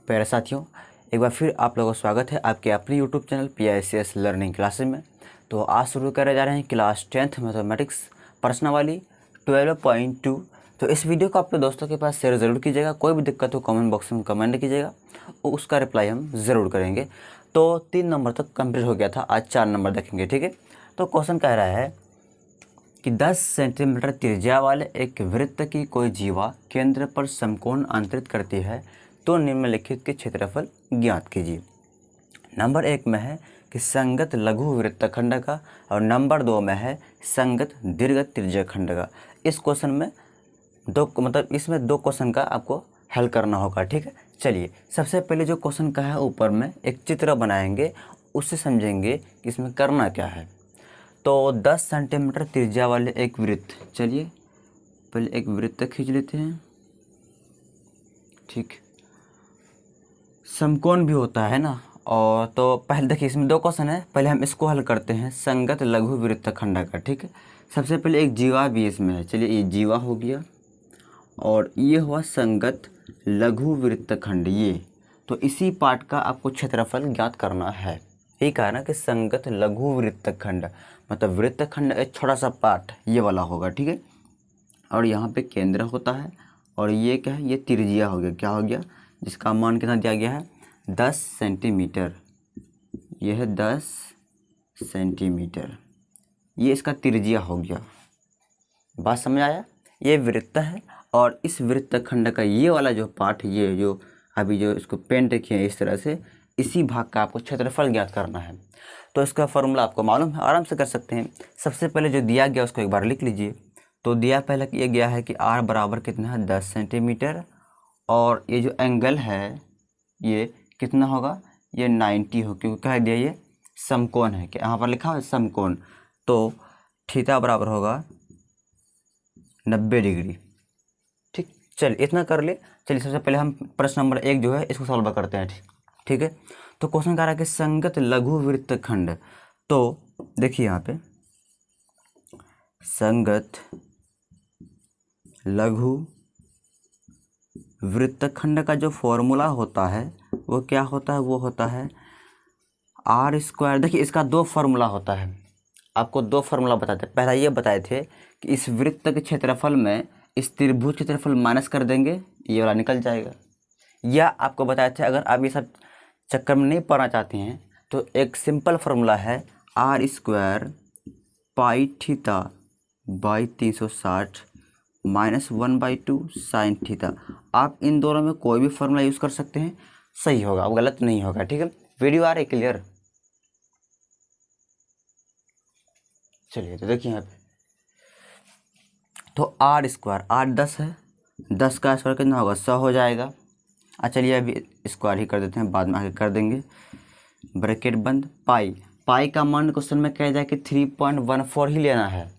प्यारे साथियों, एक बार फिर आप लोगों का स्वागत है आपके अपने YouTube channel PICS learning classes में। तो आज शुरू करने जा रहे हैं क्लास 10th मैथमेटिक्स प्रश्नावली 12.2। तो इस वीडियो को अपने दोस्तों के पास शेयर ज़रूर कीजिएगा। कोई भी दिक्कत हो कमेंट बॉक्स में कमेंट कीजिएगा और उसका रिप्लाई हम ज़रूर करेंगे। तो 3 नंबर तक कंप्लीट हो गया था, आज 4 नंबर देखेंगे, ठीक है। तो क्वेश्चन कह रहा है कि 10 सेंटीमीटर त्रिज्या वाले एक वृत्त की कोई जीवा केंद्र पर समकोण अंतरित करती है तो निम्नलिखित के क्षेत्रफल ज्ञात कीजिए। नंबर 1 में है कि संगत लघु वृत्तखंड का और नंबर 2 में है संगत दीर्घ त्रिज्याखंड का। इस क्वेश्चन में इसमें दो क्वेश्चन का आपको हल करना होगा, ठीक है। चलिए सबसे पहले जो क्वेश्चन का है ऊपर में एक चित्र बनाएंगे, उससे समझेंगे कि इसमें करना क्या है। तो 10 सेंटीमीटर त्रिज्या वाले एक वृत्त, चलिए पहले एक वृत्त खींच लेते हैं, ठीक। समकोण भी होता है ना। और तो पहले देखिए इसमें 2 क्वेश्चन है, पहले हम इसको हल करते हैं संगत लघु वृत्तखंड का, ठीक है। सबसे पहले एक जीवा भी इसमें है, चलिए ये जीवा हो गया और ये हुआ संगत लघु वृत्तखंड ये। तो इसी पार्ट का आपको क्षेत्रफल ज्ञात करना है। यही कहा ना कि संगत लघु वृत्तखंड मतलब वृत्तखंड एक छोटा सा पार्ट ये वाला होगा, ठीक है। और यहाँ पे केंद्र होता है और ये क्या है, ये त्रिज्या हो गया, क्या हो गया, जिसका मान कितना दिया गया है 10 सेंटीमीटर। ये है 10 सेंटीमीटर, ये इसका त्रिज्या हो गया। बात समझ आया। ये वृत्त है और इस वृत्तखंड का ये वाला जो पार्ट, ये जो अभी जो इसको पेंट किए इस तरह से, इसी भाग का आपको क्षेत्रफल ज्ञात करना है। तो इसका फॉर्मूला आपको मालूम है, आराम से कर सकते हैं। सबसे पहले जो दिया गया उसको एक बार लिख लीजिए। तो दिया पहले ये गया है कि r बराबर कितना है 10 सेंटीमीटर और ये जो एंगल है ये कितना होगा, ये 90 हो, क्योंकि कह दिया ये समकोण है, कि यहाँ पर लिखा है समकोण। तो थीटा बराबर होगा 90 डिग्री, ठीक। चलिए इतना कर ले। चलिए सबसे पहले हम प्रश्न नंबर 1 जो है इसको सॉल्व करते हैं, ठीक है। तो क्वेश्चन कह रहा है कि संगत लघु वृत्तखंड। तो देखिए यहाँ पे संगत लघु वृत्तखंड का जो फॉर्मूला होता है वो क्या होता है, वो होता है r²। देखिए इसका 2 फार्मूला होता है, आपको 2 फार्मूला बताते हैं। पहला ये बताए थे कि इस वृत्त के क्षेत्रफल में इस त्रिभुज क्षेत्रफल माइनस कर देंगे, ये वाला निकल जाएगा। या आपको बताए थे अगर आप ये सब चक्कर में नहीं पढ़ना चाहते हैं तो एक सिंपल फार्मूला है r² pi theta by 360 minus 1/2 sine theta. आप इन दोनों में कोई भी फार्मूला यूज़ कर सकते हैं, सही होगा, अब गलत नहीं होगा, ठीक है। वीडियो आ रही क्लियर। चलिए तो देखिए यहाँ पे तो r² 10 है, 10 का स्क्वायर कितना होगा 100 हो जाएगा। चलिए अभी स्क्वायर ही कर देते हैं, बाद में आगे कर देंगे। ब्रैकेट बंद। पाई का मान क्वेश्चन में कह जाए कि 3.14 ही लेना है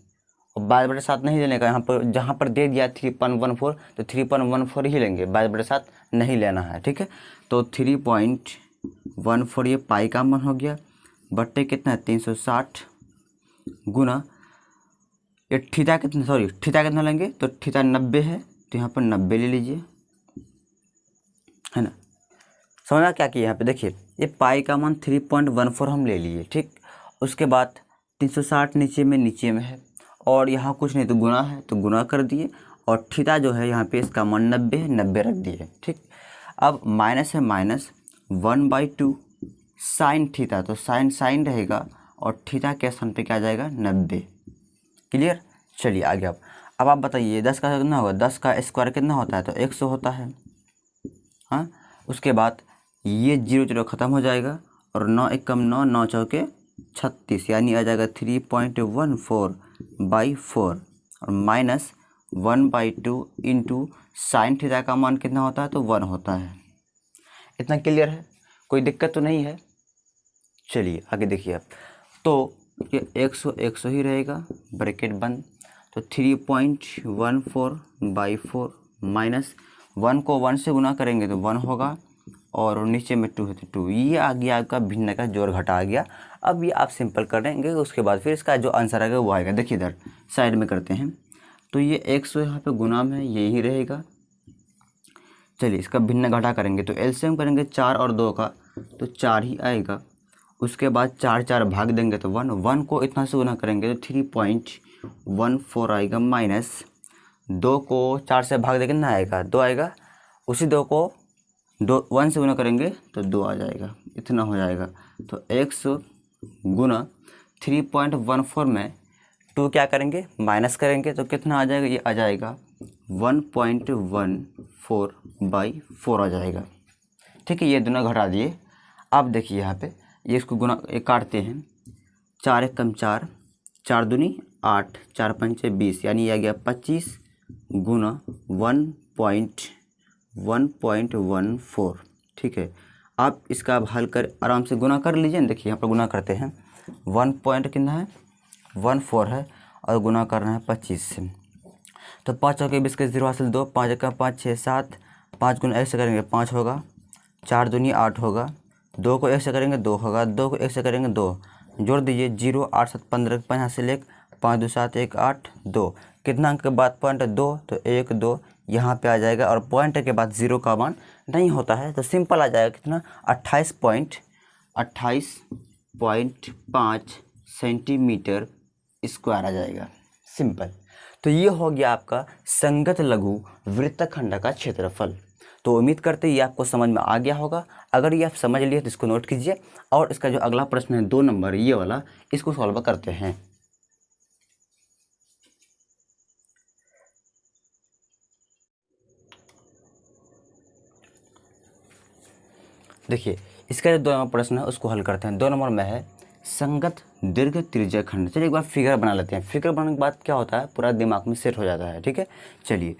और 22/7 नहीं लेने का। यहाँ पर जहाँ पर दे दिया 3.14 तो 3.14 ही लेंगे, 22/7 नहीं लेना है, ठीक है। तो 3.14 ये पाई का मान हो गया, बट्टे कितना है 360 गुना ये थीटा कितना लेंगे, तो थीटा 90 है, तो यहाँ पर 90 ले लीजिए, है ना। समझना क्या किया यहाँ पे, देखिए ये पाई का मान 3.14 हम ले लिए, ठीक। उसके बाद 360 नीचे में है और यहाँ कुछ नहीं तो गुना है, तो गुना कर दिए और थीटा जो है यहाँ पे इसका मान 90 है, 90 रख दिए, ठीक। अब माइनस है माइनस 1/2 साइन थीटा, तो साइन रहेगा और थीटा के स्थान पे क्या आ जाएगा 90। क्लियर। चलिए आगे अब आप बताइए 10 का कितना होगा, 10 का स्क्वायर कितना होता है, तो 100 होता है, हाँ। उसके बाद ये 0 ख़त्म हो जाएगा और 9 एकम 9, 9 चौके 36, यानी आ जाएगा 3.14/4 और माइनस 1/2 इंटू साइन थीटा का मान कितना होता है, तो 1 होता है। इतना क्लियर है, कोई दिक्कत तो नहीं है। चलिए आगे देखिए आप। तो ये 100 ही रहेगा, ब्रैकेट बंद। तो 3.14/4 माइनस 1 को 1 से गुना करेंगे तो 1 होगा और नीचे में 2 है तो 2। ये आ गया आपका भिन्न का जोड़ घटा आ गया। अब ये आप सिंपल करेंगे, उसके बाद फिर इसका जो आंसर आएगा वो आएगा। देखिए इधर साइड में करते हैं, तो ये 100 यहाँ पे गुना में यही रहेगा, चलिए इसका भिन्न घटा करेंगे तो एलसीएम करेंगे 4 और 2 का तो 4 ही आएगा। उसके बाद 4 4 भाग देंगे तो 1, 1 को इतना से गुना करेंगे तो 3.14 आएगा, माइनस 2 को 4 से भाग देंगे ना आएगा 2 आएगा, उसी 2 को 1 से गुना करेंगे तो 2 आ जाएगा, इतना हो जाएगा। तो x गुना 3.14 में 2 क्या करेंगे माइनस करेंगे तो कितना आ जाएगा, ये आ जाएगा 1.14/4 आ जाएगा। ठीक है, ये दोनों घटा दिए। अब देखिए यहाँ पे ये इसको गुना ये काटते हैं, 4 एक कम 4, 4 दूनी 8, 4 पंचे 20, यानी ये आ गया 25 गुना 1.14। ठीक है, आप इसका अब हल कर आराम से गुना कर लीजिए। देखिए यहाँ पर गुना करते हैं, 1 पॉइंट कितना है 14 है और गुना करना है 25 से। तो 5 और 20 के 0 हासिल 2, 5 का 5 6 7, 5 गुना 1 से करेंगे 5 होगा, 4 दूनी 8 होगा, 2 को 1 से करेंगे 2 होगा, 2 को 1 से करेंगे 2, जोड़ दीजिए 0 8 7 15, 5 हासिल 1, 5 2 7 1 8 2, कितना अंक के बाद पॉइंट 2 तो 1 2 यहाँ पे आ जाएगा। और पॉइंट के बाद 0 का मान नहीं होता है तो सिंपल आ जाएगा कितना 28.5 सेंटीमीटर स्क्वायर आ जाएगा, सिंपल। तो ये हो गया आपका संगत लघु वृत्तखंड का क्षेत्रफल। तो उम्मीद करते हैं ये आपको समझ में आ गया होगा। अगर ये आप समझ लिए तो इसको नोट कीजिए और इसका जो अगला प्रश्न है 2 नंबर ये वाला, इसको सॉल्व करते हैं। देखिए इसका जो 2 नंबर प्रश्न है उसको हल करते हैं। 2 नंबर में है संगत दीर्घ त्रिज्यीय खंड। चलिए एक बार फिगर बना लेते हैं। फिगर बनाने के बाद क्या होता है पूरा दिमाग में सेट हो जाता है। ठीक है, चलिए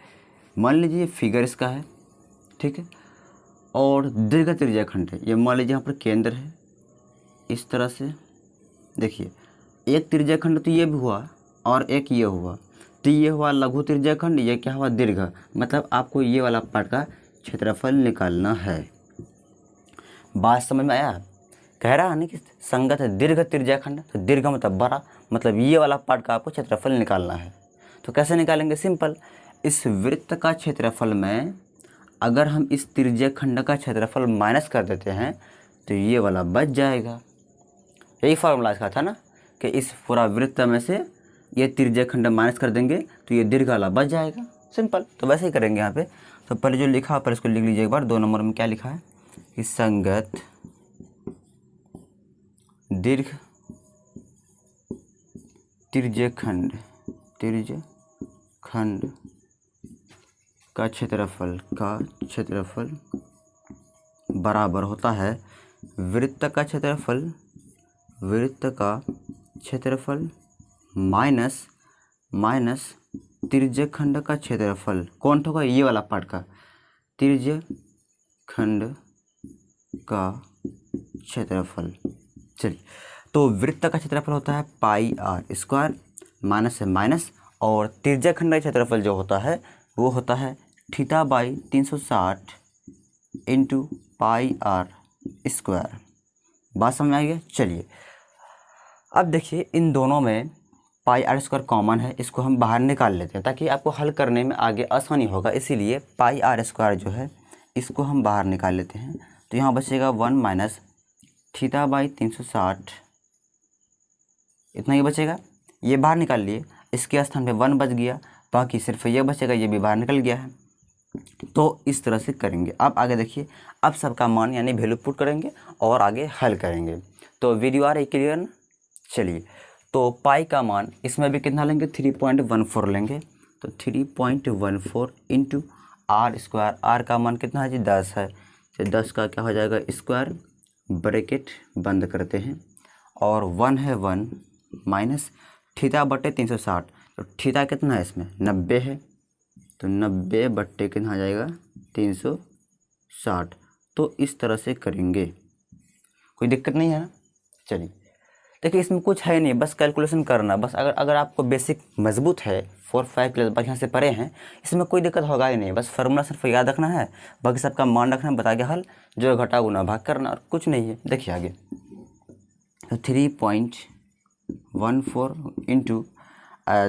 मान लीजिए फिगर इसका है, ठीक है, और दीर्घ त्रिज्यीय खंड है। ये मान लीजिए यहाँ पर केंद्र है इस तरह से। देखिए एक त्रिज्यीय खंड तो ये भी हुआ और एक ये हुआ, तो ये हुआ लघु त्रिज्यीय खंड, ये क्या हुआ दीर्घ। मतलब आपको ये वाला पार्ट का क्षेत्रफल निकालना है। बात समझ में आया? कह रहा है ना कि संगत है दीर्घ त्रिज्यीय खंड, तो दीर्घ मतलब बड़ा, मतलब ये वाला पार्ट का आपको क्षेत्रफल निकालना है। तो कैसे निकालेंगे? सिंपल, इस वृत्त का क्षेत्रफल में अगर हम इस त्रिज्यीय खंड का क्षेत्रफल माइनस कर देते हैं तो ये वाला बच जाएगा। यही फार्मूला इसका था ना कि इस पूरा वृत्त में से ये त्रिज्यीय खंड माइनस कर देंगे तो ये दीर्घ वाला बच जाएगा। सिंपल, तो वैसे ही करेंगे यहाँ पे। तो पहले जो लिखा पर इसको लिख लीजिए एक बार। 2 नंबर में क्या लिखा है कि संगत दीर्घ त्रिज्यीय खंड का क्षेत्रफल बराबर होता है वृत्त का क्षेत्रफल माइनस त्रिज्यीय खंड का क्षेत्रफल। कौन होगा? ये वाला पार्ट का त्रिज्यीय खंड का क्षेत्रफल। चलिए, तो वृत्त का क्षेत्रफल होता है पाई आर स्क्वायर, माइनस है माइनस, और त्रिज्यीय खंड का क्षेत्रफल जो होता है वो होता है θ/360 इंटू पाई आर स्क्वायर। बात समझ में आई है? चलिए अब देखिए इन दोनों में पाई आर स्क्वायर कॉमन है, इसको हम बाहर निकाल लेते हैं ताकि आपको हल करने में आगे आसानी होगा। इसीलिए पाई आर स्क्वायर जो है इसको हम बाहर निकाल लेते हैं। तो यहाँ बचेगा 1 माइनस θ/360, इतना ही बचेगा। ये बाहर निकाल लिए, इसके स्थान पे 1 बच गया, बाकी सिर्फ ये बचेगा, ये भी बाहर निकल गया है। तो इस तरह से करेंगे। अब आगे देखिए, अब सबका मान यानी वैल्यू पुट करेंगे और आगे हल करेंगे। तो वीडियो आ रही क्लियर ना? चलिए, तो पाई का मान इसमें भी कितना लेंगे 3.14 लेंगे। तो 3.14 इंटू आर स्क्वायर। आर का मान कितना है जी 10 है, तो 10 का क्या हो जाएगा स्क्वायर, ब्रैकेट बंद करते हैं, और 1 है 1 माइनस θ/360। तो थीटा कितना है इसमें 90 है, तो 90 कितना आ जाएगा 360। तो इस तरह से करेंगे, कोई दिक्कत नहीं है ना? चलिए देखिए इसमें कुछ है नहीं, बस कैलकुलेशन करना। बस अगर आपको बेसिक मजबूत है, 4-5 क्लास बढ़िया से पढ़े हैं, इसमें कोई दिक्कत होगा ही नहीं। बस फार्मूला सिर्फ याद रखना है, बाकी सबका मान रखना है, बता के हल जो घटा गुना भाग करना, और कुछ नहीं है। देखिए आगे, तो 3.14 इंटू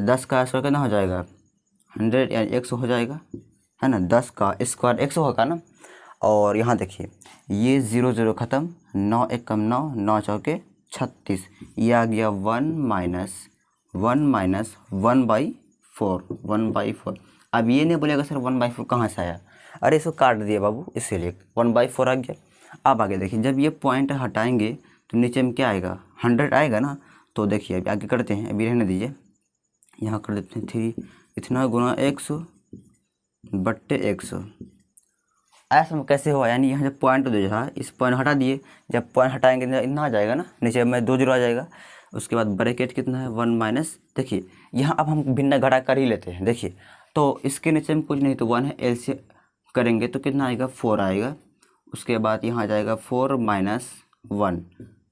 10 का स्क्वायर कितना हो जाएगा 100 यानी 100 हो जाएगा, है ना, 10 का स्क्वायर 100 होगा ना। और यहाँ देखिए ये 0 0 ख़त्म, 9 1 कम 9, 9 चौके 36, ये आ गया 1 माइनस 1/4, 1/4। अब ये नहीं बोलेगा सर 1/4 कहाँ से आया, अरे इसको काट दिए बाबू, इसीलिए 1/4 आ गया। अब आगे देखिए, जब ये पॉइंट हटाएंगे तो नीचे में क्या आएगा, 100 आएगा ना। तो देखिए अभी आगे करते हैं, अभी रहने दीजिए, यहाँ कर देते हैं 3, इतना गुना 100/100। ऐसा में कैसे हुआ, यानी यहाँ जब पॉइंट दे रहा है, इस पॉइंट हटा दिए, जब पॉइंट हटाएंगे तो इतना आ जाएगा ना, नीचे में 2 0 आ जाएगा। उसके बाद ब्रैकेट कितना है 1 माइनस, देखिए यहाँ अब हम भिन्न घटा कर ही लेते हैं। देखिए तो इसके नीचे में कुछ नहीं तो 1 है, एल से करेंगे तो कितना आएगा 4 आएगा। उसके बाद यहाँ आ जाएगा 4 माइनस 1,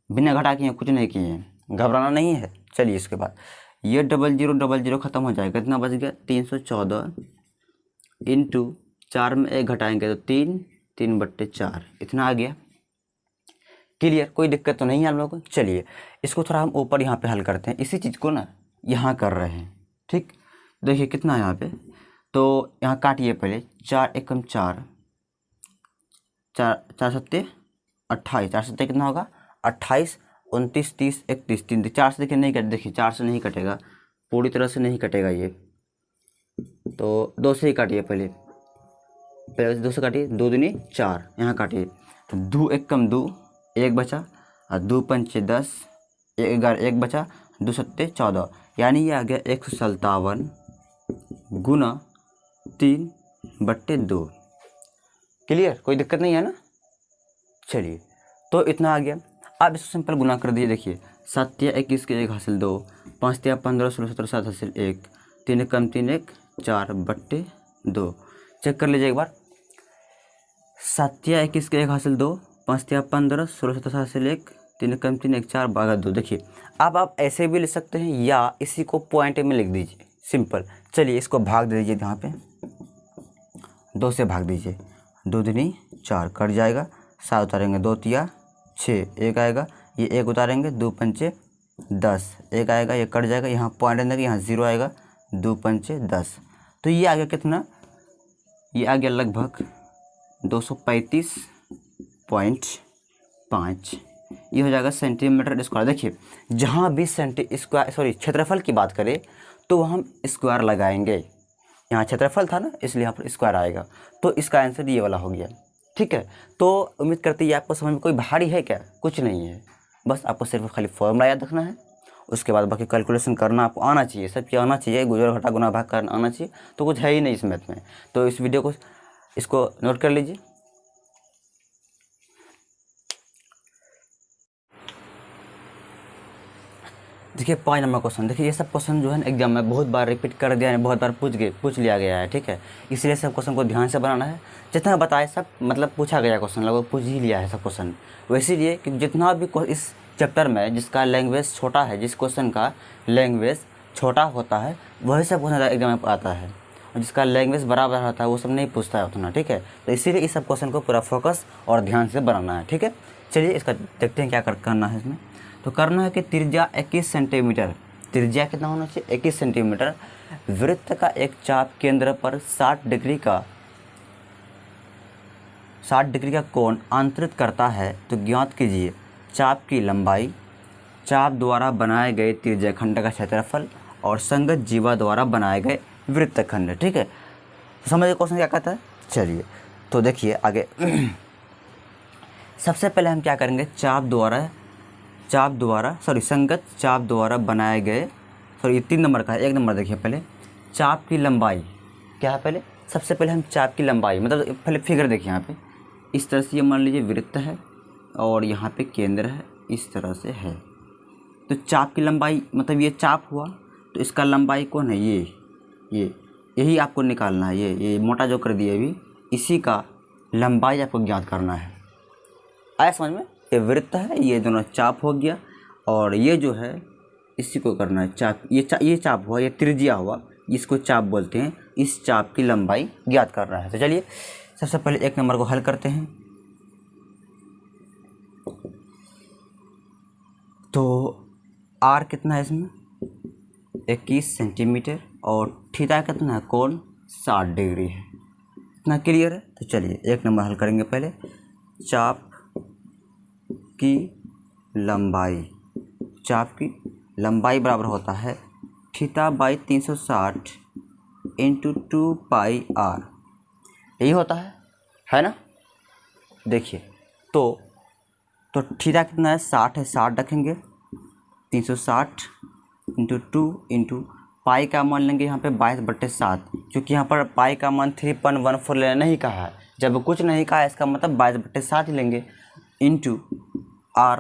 भिन्न घटा किए कुछ नहीं किए हैं, घबराना नहीं है। चलिए इसके बाद ये 00 ख़त्म हो जाएगा, कितना बच गया 314 इंटू 4 में 1 घटाएंगे तो 3, 3/4 इतना आ गया। क्लियर, कोई दिक्कत तो नहीं है हम लोग को। चलिए इसको थोड़ा हम ऊपर यहाँ पे हल करते हैं, इसी चीज़ को ना यहाँ कर रहे हैं। ठीक, देखिए कितना है यहाँ पे, तो यहाँ काटिए पहले, 4 एकम 4, 4 4 सत्ते 28, 4 सत्ते कितना होगा 28, 29 30 31 3, 4 से देखिए नहीं कट, देखिए 4 से नहीं कटेगा, पूरी तरह से नहीं कटेगा ये, तो 2 से ही काटिए पहले 2 से काटिए, 2 दूनी 4, यहाँ काटिए तो 2 एकम 2, 1 बचा, और 2 पंचे 10, 11 1 बचा, 2 सत्ते 14, यानी ये आ गया 157 गुना 3/2। क्लियर, कोई दिक्कत नहीं है ना। चलिए तो इतना आ गया। अब इसको सिंपल गुना कर दिए, देखिए 7 या 21 के 1 हासिल 2, 5 या 15 16 17 7 हासिल 1, 3 कम 3 1 4/2। चेक कर लीजिए एक बार, 7 या 21 के 1 हासिल 2, 5 या 15 16 17 7 हासिल 1, 3 कम 3 1 4/2। देखिए अब आप ऐसे भी लिख सकते हैं या इसी को पॉइंट में लिख दीजिए, सिंपल। चलिए इसको भाग दे दीजिए, यहाँ पे 2 से भाग दीजिए, 2 दूनी 4 कट जाएगा, 7 उतारेंगे 2 तिया 6, 1 आएगा, ये 1 उतारेंगे 2 पंचे 10, 1 आएगा, ये कट जाएगा, यहाँ पॉइंट अंदर यहाँ 0 आएगा, 2 पंचे 10। तो ये आ गया कितना, ये आ गया लगभग 235.5, ये हो जाएगा सेंटीमीटर स्क्वायर। देखिए जहाँ भी क्षेत्रफल की बात करें तो हम स्क्वायर लगाएंगे, यहाँ क्षेत्रफल था ना इसलिए यहाँ पर स्क्वायर आएगा, तो इसका आंसर ये वाला हो गया। ठीक है, तो उम्मीद करते हैं आपको समझ में कोई भारी है क्या, कुछ नहीं है, बस आपको सिर्फ खाली फॉर्मूला याद रखना है, उसके बाद बाकी कैलकुलेशन करना आपको आना चाहिए, सब चीज़ आना चाहिए, गुजर घटा गुना भाग करना आना चाहिए, तो कुछ है ही नहीं इस मैथ में। तो इस वीडियो को इसको नोट कर लीजिए। देखिए 5 नंबर क्वेश्चन, देखिए ये सब क्वेश्चन जो है ना एग्जाम में बहुत बार रिपीट कर दिया है, बहुत बार पूछ लिया गया है। ठीक है, इसलिए सब क्वेश्चन को ध्यान से बनाना है, जितना बताए सब मतलब पूछा गया क्वेश्चन, लगभग पूछ ही लिया है सब क्वेश्चन। वैसे लिए कि जितना भी इस चैप्टर में जिसका लैंग्वेज छोटा है, जिस क्वेश्चन का लैंग्वेज छोटा होता है वही सब क्वेश्चन एग्जाम में आता है, और जिसका लैंग्वेज बराबर रहता है वो सब नहीं पूछता है उतना। ठीक है, तो इसीलिए इस सब क्वेश्चन को पूरा फोकस और ध्यान से बनाना है। ठीक है, चलिए इसका देखते हैं क्या करना है इसमें। तो करना है कि त्रिज्या 21 सेंटीमीटर, त्रिज्या कितना होना चाहिए 21 सेंटीमीटर, वृत्त का एक चाप केंद्र पर 60 डिग्री का कोण आंतरित करता है, तो ज्ञात कीजिए चाप की लंबाई, चाप द्वारा बनाए गए त्रिज्याखंड का क्षेत्रफल और संगत जीवा द्वारा बनाए गए वृत्तखंड। ठीक है, तो समझिए क्वेश्चन क्या कहता है। चलिए तो देखिए आगे सबसे पहले हम क्या करेंगे, संगत चाप द्वारा बनाए गए, ये 3 नंबर का है, 1 नंबर देखिए पहले चाप की लंबाई क्या है, पहले सबसे पहले हम चाप की लंबाई मतलब पहले फिगर देखिए यहाँ पे, इस तरह से ये मान लीजिए वृत्त है और यहाँ पे केंद्र है, इस तरह से है, तो चाप की लंबाई मतलब ये चाप हुआ, तो इसका लंबाई कौन है, ये यही आपको निकालना है, ये मोटा जो कर दिए अभी, इसी का लंबाई आपको ज्ञात करना है। आया समझ में, ये वृत्त है, ये दोनों चाप हो गया, और ये जो है इसी को करना है चाप, ये चाप हुआ, ये त्रिज्या हुआ, इसको चाप बोलते हैं, इस चाप की लंबाई ज्ञात करना है। तो चलिए सबसे पहले 1 नंबर को हल करते हैं। तो आर कितना है इसमें 21 सेंटीमीटर, और थीटा कितना है कोण 60 डिग्री है। इतना क्लियर है। तो चलिए 1 नंबर हल करेंगे पहले। चाप की लंबाई, चाप की लंबाई बराबर होता है θ/360 इंटू 2πr, यही होता है ना। देखिए तो थीटा कितना है, 60 है, 60 रखेंगे, 360 इंटू 2 इंटू पाई का मान लेंगे यहाँ पे 22/7, क्योंकि यहाँ पर पाई का मान 3.14 लेना नहीं कहा है। जब कुछ नहीं कहा है इसका मतलब 22/7 ही लेंगे, इंटू r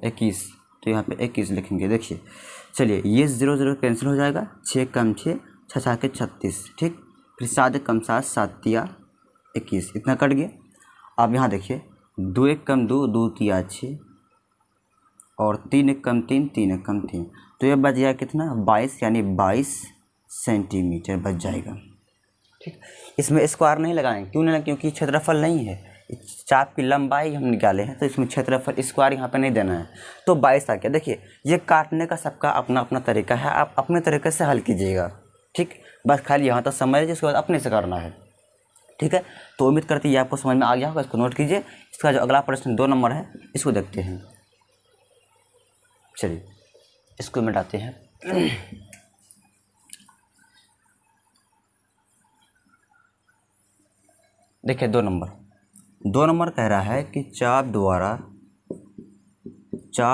21, तो यहाँ पे 21 लिखेंगे। देखिए चलिए ये 0 0 कैंसिल हो जाएगा, 6 कम 6, 6 6 के 36, ठीक। फिर 7 कम 7, 7 तिया 21, इतना कट गया। अब यहाँ देखिए 2 1 कम 2, 2 तिया 6, और 3 1 कम 3, 3 1 कम 3, तो ये बच गया कितना, 22, यानी 22 सेंटीमीटर बच जाएगा, ठीक। इसमें स्क्वायर नहीं लगाएंगे, क्यों नहीं लगाएंगे, क्योंकि क्षेत्रफल नहीं है, चाप की लंबाई हम निकाले हैं, तो इसमें क्षेत्रफल स्क्वायर यहाँ पे नहीं देना है। तो 22 आ गया। देखिए ये काटने का सबका अपना अपना तरीका है, आप अपने तरीके से हल कीजिएगा, ठीक। बस खाली यहाँ तो समझ लीजिए, उसके बाद अपने से करना है, ठीक है। तो उम्मीद करती है आपको समझ में आ गया होगा, इसको नोट कीजिए। इसका जो अगला प्रश्न 2 नंबर है, इसको देखते हैं। चलिए इसको मिटाते हैं। देखिए 2 नंबर कह रहा है कि चाप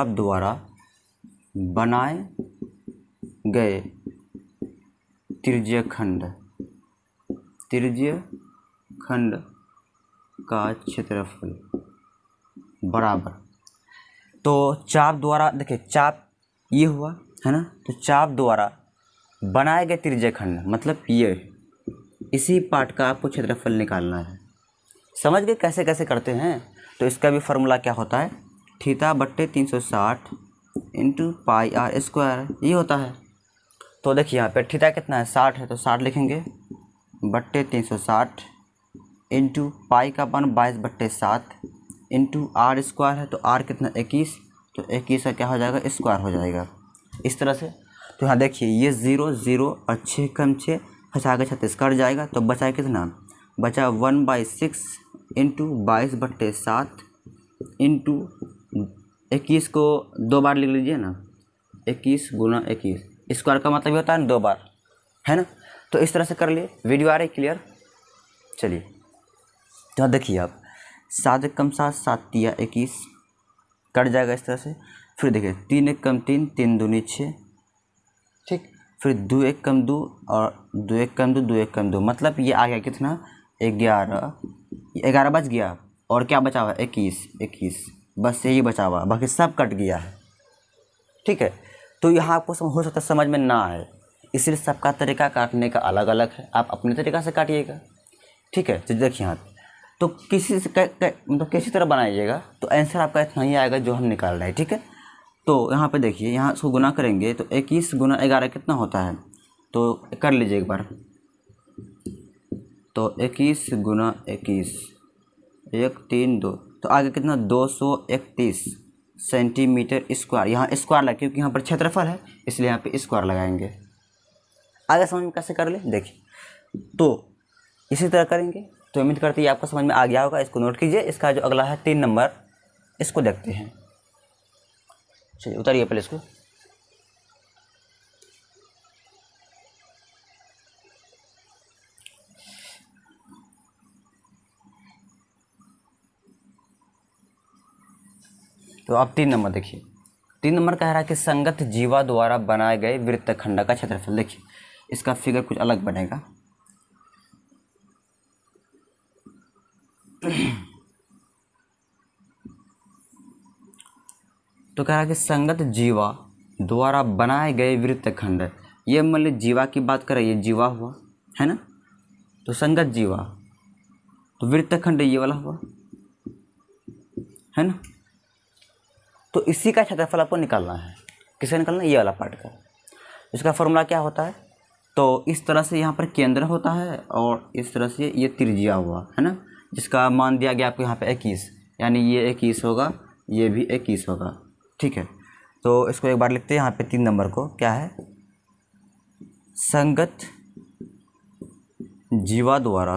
द्वारा बनाए गए त्रिज्यीय खंड का क्षेत्रफल बराबर। तो चाप द्वारा, देखिए चाप ये हुआ है ना, तो चाप द्वारा बनाए गए त्रिज्यीय खंड मतलब ये, इसी पार्ट का आपको क्षेत्रफल निकालना है। समझ गए कैसे कैसे करते हैं। तो इसका भी फार्मूला क्या होता है, θ/360 इंटू πr², ये होता है। तो देखिए यहाँ पे थीटा कितना है, 60 है, तो 60 लिखेंगे, बट्टे 360 इंटू पाई का मान 22/7 इंटू r² है, तो r कितना 21, तो 21 का क्या हो जाएगा, स्क्वायर हो जाएगा इस तरह से। तो यहाँ देखिए ये 0 0 और 6 कम 6, 6 के 36 कट जाएगा, तो बचा कितना, बचा 1/6 इंटू 22/7 इंटू 21 को 2 बार लिख लीजिए ना, 21 गुना 21, स्क्वायर का मतलब ये होता है ना 2 बार, है ना। तो इस तरह से कर लिए। वीडियो आ रही क्लियर। चलिए तो देखिए आप 7 कम 7, 7 तिया 21 कट जाएगा इस तरह से। फिर देखिए 3 1 कम 3, 3 दूनी 6, ठीक। फिर 2 1 कम 2 और 2 1 कम 2, 2 1 कम 2, मतलब ये आ गया कितना, 11 बच गया, और क्या बचा हुआ 21, बस यही बचा हुआ, बाकी सब कट गया है, ठीक है। तो यहाँ आपको हो सकता है समझ में ना आए, इसलिए सबका तरीका काटने का अलग अलग है, आप अपने तरीक़ा से काटिएगा, ठीक है। तो देखिए यहाँ तो किसी से मतलब किसी तरह बनाइएगा, तो आंसर आपका इतना ही आएगा जो हम निकाल रहे हैं, ठीक है। तो यहाँ पे देखिए, यहाँ इसको गुना करेंगे तो 21 गुना 11 कितना होता है, तो कर लीजिए एक बार। तो 21 गुना 21, 1 3 2, तो आगे कितना 231 सेंटीमीटर स्क्वायर। यहाँ स्क्वायर लगा क्योंकि यहाँ पर क्षेत्रफल है, इसलिए यहाँ पे स्क्वायर लगाएंगे। आगे समझ में कैसे कर ले, देखिए तो इसी तरह करेंगे। तो उम्मीद करती है आपको समझ में आ गया होगा, इसको नोट कीजिए। इसका जो अगला है 3 नंबर, इसको देखते हैं। चलिए उतारिए पहले इसको। तो आप 3 नंबर देखिए। 3 नंबर कह रहा है कि संगत जीवा द्वारा बनाए गए वृत्तखंड का क्षेत्रफल। देखिए इसका फिगर कुछ अलग बनेगा। तो कह रहा है कि संगत जीवा द्वारा बनाए गए वृत्तखंड, ये मान लीजिए जीवा की बात करें, ये जीवा हुआ है ना, तो संगत जीवा, तो वृत्तखंड ये वाला हुआ है ना। तो इसी का क्षेत्रफल आपको निकालना है। किसे निकालना है, ये वाला पार्ट का। इसका फॉर्मूला क्या होता है, तो इस तरह से यहाँ पर केंद्र होता है और इस तरह से ये त्रिज्या हुआ है ना, जिसका मान दिया गया आपको यहाँ पे 21, यानी ये 21 होगा, ये भी 21 होगा, ठीक है। तो इसको एक बार लिखते हैं यहाँ पे 3 नंबर को, क्या है, संगत जीवा द्वारा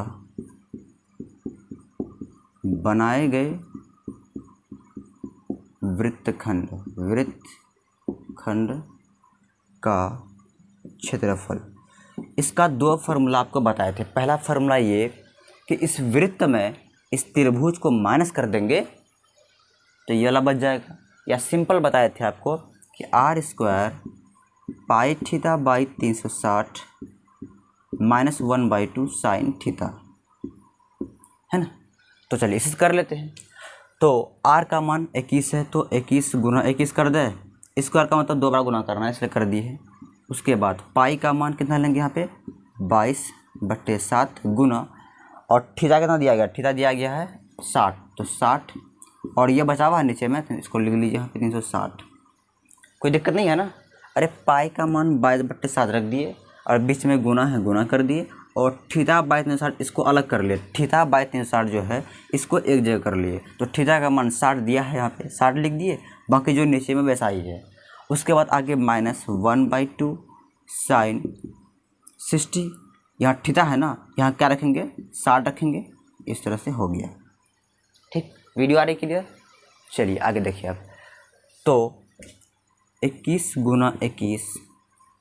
बनाए गए वृत्तखंड का क्षेत्रफल। इसका दो फार्मूला आपको बताए थे। पहला फार्मूला ये कि इस वृत्त में इस त्रिभुज को माइनस कर देंगे तो ये वाला बच जाएगा, या सिंपल बताए थे आपको कि r square pi theta by 360 minus 1/2 sine theta, है ना। तो चलिए इसे कर लेते हैं। तो आर का मान 21 है, तो 21 गुना 21 कर दे। स्क्वायर का मतलब 2 बार गुना करना है, इसलिए कर दिए है। उसके बाद पाई का मान कितना लेंगे यहाँ पे 22/7 गुना, और थीटा कितना दिया गया, थीटा दिया गया है 60, तो 60, और ये बचा हुआ है नीचे में, तो इसको लिख लीजिए यहाँ पे 360। कोई दिक्कत नहीं है ना। अरे पाई का मान 22/7 रख दिए और बीच में गुना है, गुना कर दिए, और थीटा बाई 360 इसको अलग कर लिए। थीटा बाई 360 जो है इसको एक जगह कर लिए, तो थीटा का मान 60 दिया है, यहाँ पे 60 लिख दिए, बाकी जो नीचे में वैसा ही है। उसके बाद आगे माइनस 1/2 साइन 60, यहाँ थीटा है ना, यहाँ क्या रखेंगे 60 रखेंगे। इस तरह से हो गया। ठीक, वीडियो आ रही क्लियर। चलिए आगे देखिए आप। तो 21 गुना 21,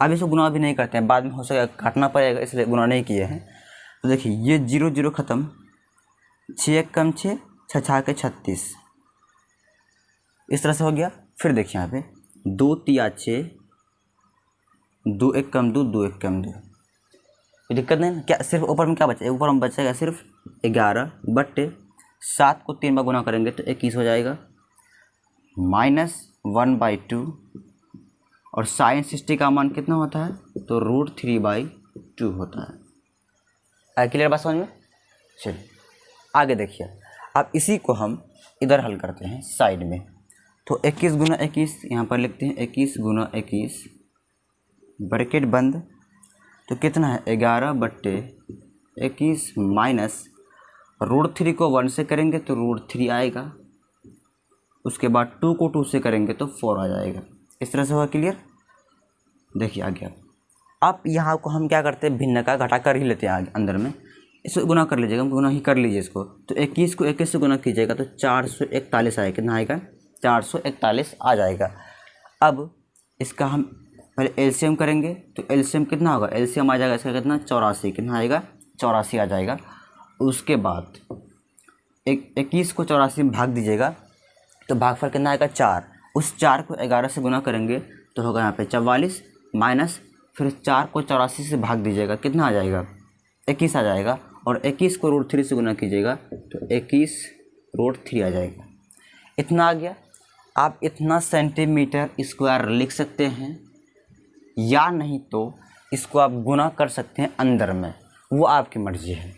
अब इसको गुना भी नहीं करते हैं, बाद में हो सकेगा काटना पड़ेगा, इसलिए गुना नहीं किए हैं। तो देखिए ये 0 0 ख़त्म, 6 1 कम 6, 6 6 के 36, इस तरह से हो गया। फिर देखिए यहाँ पे 2 3 6, 2 1 कम 2, 2 1 कम 2, कोई दिक्कत नहीं ना। क्या सिर्फ ऊपर में क्या बचेगा, ऊपर में बचेगा सिर्फ 11/7 को 3 बार गुना करेंगे तो 21 हो जाएगा, माइनस 1/2, और साइन 60 का मान कितना होता है, तो √3/2 होता है। क्लियर बात समझ में। चलिए आगे देखिए। अब इसी को हम इधर हल करते हैं साइड में। तो 21 गुना 21 यहाँ पर लिखते हैं, 21 गुना 21 ब्रैकेट बंद, तो कितना है 11/21 माइनस √3 को 1 से करेंगे तो √3 आएगा, उसके बाद 2 को 2 से करेंगे तो 4 आ जाएगा। इस तरह से हुआ क्लियर। देखिए आगे अब यहाँ को हम क्या करते हैं, भिन्न का घटा कर ही लेते हैं आगे अंदर में, इसको गुना कर लीजिएगा, गुना ही कर लीजिए इसको। तो 21 को 21 से गुना कीजिएगा तो 441 आएगा, कितना आएगा 441 आ जाएगा। अब इसका हम पहले एलसीएम करेंगे, तो एलसीएम कितना होगा, एलसीएम आ जाएगा इसका कितना 84, कितना आएगा 84 आ जाएगा। उसके बाद 21 को 84 में भाग दीजिएगा, तो भागफल कितना आएगा 4, उस 4 को 11 से गुना करेंगे तो होगा यहाँ पे 44, माइनस फिर 4 को 84 से भाग दीजिएगा, कितना आ जाएगा 21 आ जाएगा, और 21 को √3 से गुना कीजिएगा तो 21√3 आ जाएगा। इतना आ गया। आप इतना सेंटीमीटर स्क्वायर लिख सकते हैं, या नहीं तो इसको आप गुना कर सकते हैं अंदर में, वो आपकी मर्ज़ी है।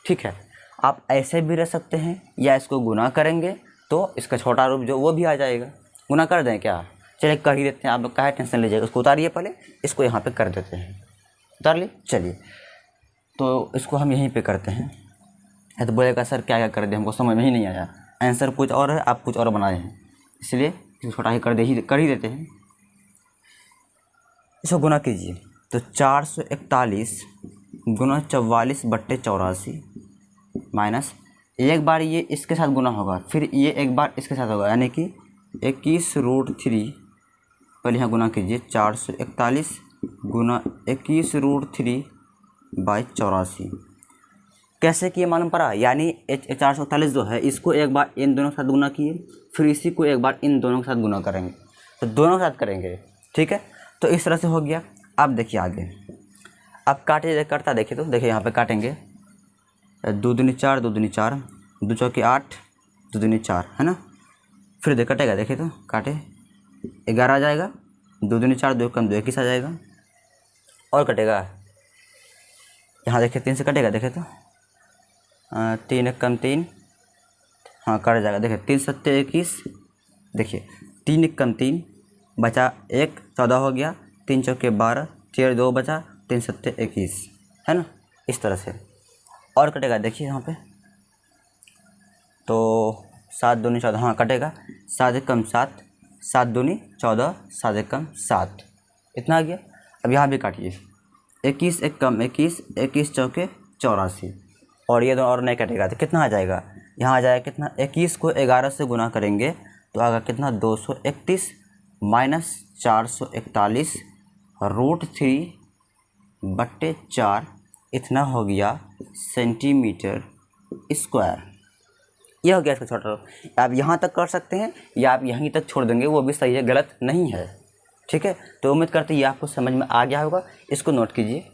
ठीक है, आप ऐसे भी रह सकते हैं, या इसको गुना करेंगे तो इसका छोटा रूप जो वो भी आ जाएगा। गुना कर दें क्या, चलिए कर ही देते हैं, आप काहे टेंशन लीजिएगा। उसको उतारिए पहले, इसको यहाँ पे कर देते हैं, उतार लिए। चलिए तो इसको हम यहीं पे करते हैं। है तो बोलेगा सर क्या क्या कर दे, हमको समझ में ही नहीं आया, आंसर कुछ और है आप कुछ और बनाए हैं, इसलिए इसको छोटा ही कर ही देते हैं। इसको गुना कीजिए तो 441 गुना 44/84 माइनस एक बार ये इसके साथ गुना होगा, फिर ये एक बार इसके साथ होगा, यानी कि 21√3, पहले यहाँ गुना कीजिए 441 गुना 21√3/84। कैसे किए मालूम पड़ा, यानी 441 जो है इसको एक बार इन दोनों के साथ गुना किए, फिर इसी को एक बार इन दोनों के साथ गुना करेंगे, तो दोनों के साथ करेंगे। ठीक है, तो इस तरह से हो गया। अब देखिए आगे, अब काटे करता देखिए, तो देखिए यहाँ पे काटेंगे 2 दूनी 4, 2 दूनी 4, 2 चौके 8, 2 दूनी 4, है ना। फिर देख कटेगा, देखिए तो काटे 11 आ जाएगा, 2 दूनी 4, 2 कम 2 21 आ जाएगा, और कटेगा यहाँ देखिए 3 से कटेगा, देखे तो 3 1 कम 3, हाँ कट जाएगा। देखिए 3 7 21, देखिए 3 1 कम 3 बचा 1 14 हो गया, 3 चौके 12, 4 2 बचा, 3 7 21, है ना। इस तरह से और कटेगा, देखिए यहाँ पे तो 7 दूनी 14, हाँ कटेगा, 7 1 कम 7, 7 दूनी 14, 7 1 कम 7, इतना आ गया। अब यहाँ भी काटिए 21 1 कम 21, 21 चौके 84, और ये दोनों और नहीं कटेगा तो कितना आ जाएगा यहाँ आ जाएगा कितना, 21 को 11 से गुना करेंगे तो आएगा कितना, 231 माइनस 441 √3/4 इतना हो गया सेंटीमीटर स्क्वायर। ये हो गया इसका छोटा रूप। आप यहाँ तक कर सकते हैं या आप यहीं तक छोड़ देंगे, वो भी सही है, गलत नहीं है। ठीक है, तो उम्मीद करते हैं ये आपको समझ में आ गया होगा। इसको नोट कीजिए।